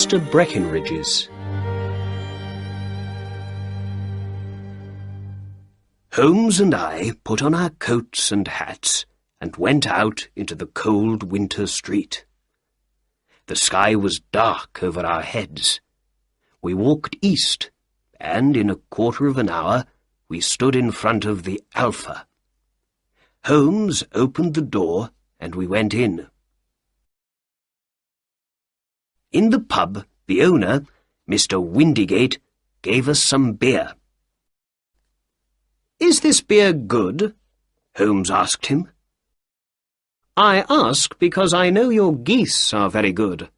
Mr. Breckenridge's. Holmes and I put on our coats and hats and went out into the cold winter street. The sky was dark over our heads. We walked east, and in a quarter of an hour we stood in front of the Alpha. Holmes opened the door, and we went in. In the pub, the owner, Mr. Windygate, gave us some beer. "Is this beer good?" Holmes asked him. "I ask because I know your geese are very good.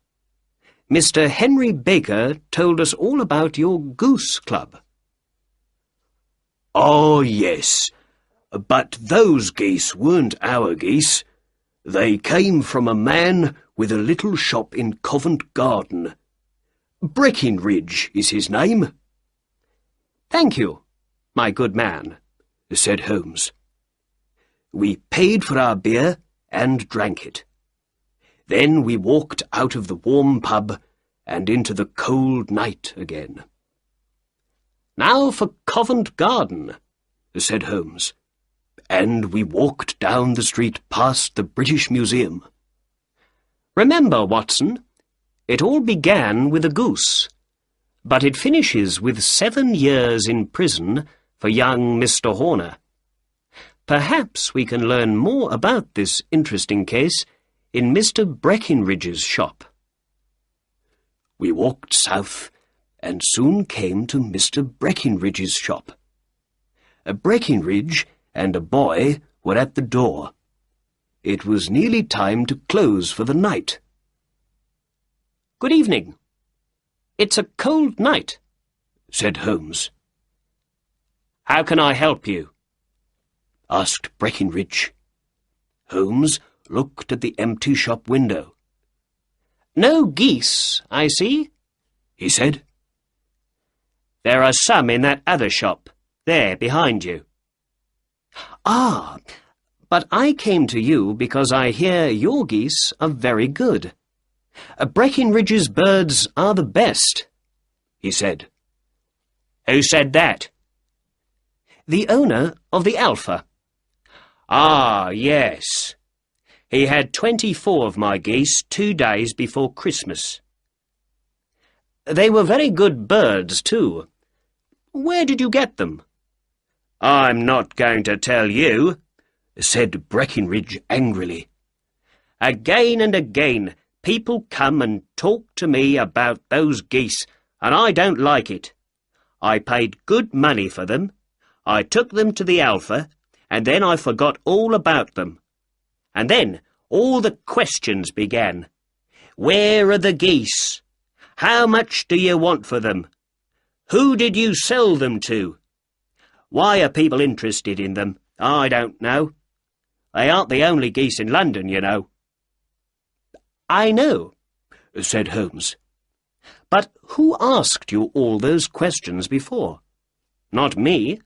Mr. Henry Baker told us all about your goose club." "Oh, yes, but those geese weren't our geese. They came from a man with a little shop in Covent Garden. Breckenridge is his name." "Thank you, my good man," said Holmes. We paid for our beer and drank it. Then we walked out of the warm pub and into the cold night again. "Now for Covent Garden," said Holmes, and we walked down the street past the British Museum. "Remember, Watson, it all began with a goose, but it finishes with 7 years in prison for young Mr. Horner. Perhaps we can learn more about this interesting case in Mr. Breckenridge's shop." We walked south and soon came to Mr. Breckenridge's shop. Breckenridge and a boy were at the door. It was nearly time to close for the night. "Good evening. It's a cold night," said Holmes. "How can I help you?" asked Breckenridge. Holmes looked at the empty shop window. "No geese, I see," he said. "There are some in that other shop, there behind you." "Ah, but I came to you because I hear your geese are very good. Breckenridge's birds are the best," he said. "Who said that?" "The owner of the Alpha." "Ah, yes. He had 24 of my geese 2 days before Christmas." "They were very good birds, too. Where did you get them?" "I'm not going to tell you," said Breckenridge angrily. "Again and again people come and talk to me about those geese, and I don't like it. I paid good money for them. I took them to the Alpha, and then I forgot all about them. And then all the questions began. Where are the geese? How much do you want for them? Who did you sell them to? Why are people interested in them? I don't know. They aren't the only geese in London, you know." "I know," said Holmes. "But who asked you all those questions before? Not me.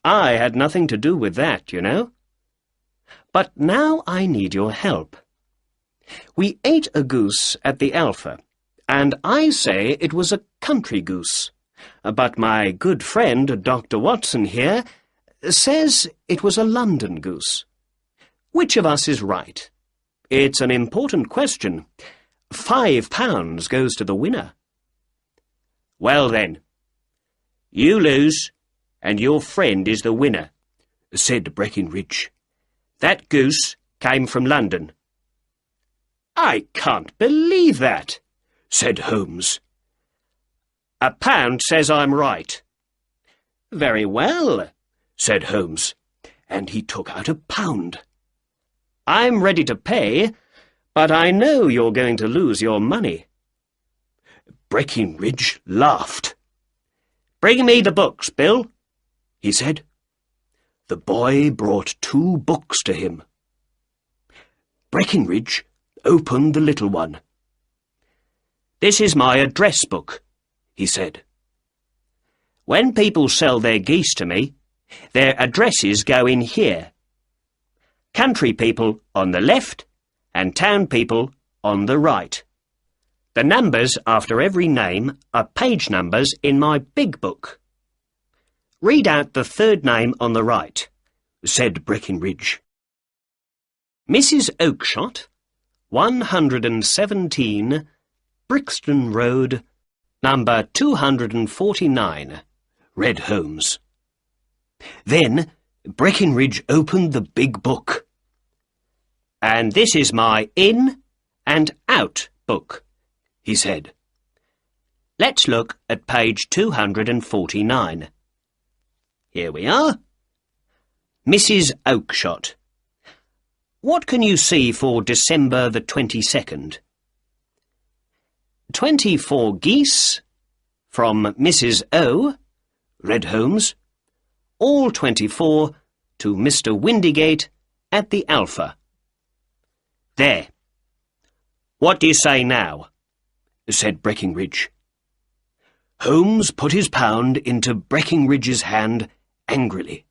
I had nothing to do with that, you know. But now I need your help. We ate a goose at the Alpha, and I say it was a country goose. But my good friend, Dr. Watson here, says it was a London goose. Which of us is right? It's an important question. £5 goes to the winner." "Well then, you lose, and your friend is the winner," said Breckenridge. "That goose came from London." "I can't believe that," said Holmes. £1 says I'm right." "Very well," said Holmes, and he took out £1. "I'm ready to pay, but I know you're going to lose your money." Breckenridge laughed. "Bring me the books, Bill," he said. The boy brought 2 books to him. Breckenridge opened the little one. "This is my address book," he said. "When people sell their geese to me, their addresses go in here. Country people on the left and town people on the right. The numbers after every name are page numbers in my big book. Read out the third name on the right, said Breckinridge. Mrs. Oakshott, 117, Brixton Road, number 249, read Holmes. Then Breckinridge opened the big book. And this is my in and out book, he said. Let's look at page 249. Here we are. Mrs. Oakshott. What can you see for December the 22nd? 24 geese, from Mrs. O, read Holmes, all 24 to Mr. Windigate at the Alpha. There. What do you say now? Said Breckinridge. Holmes put his pound into Breckinridge's hand angrily.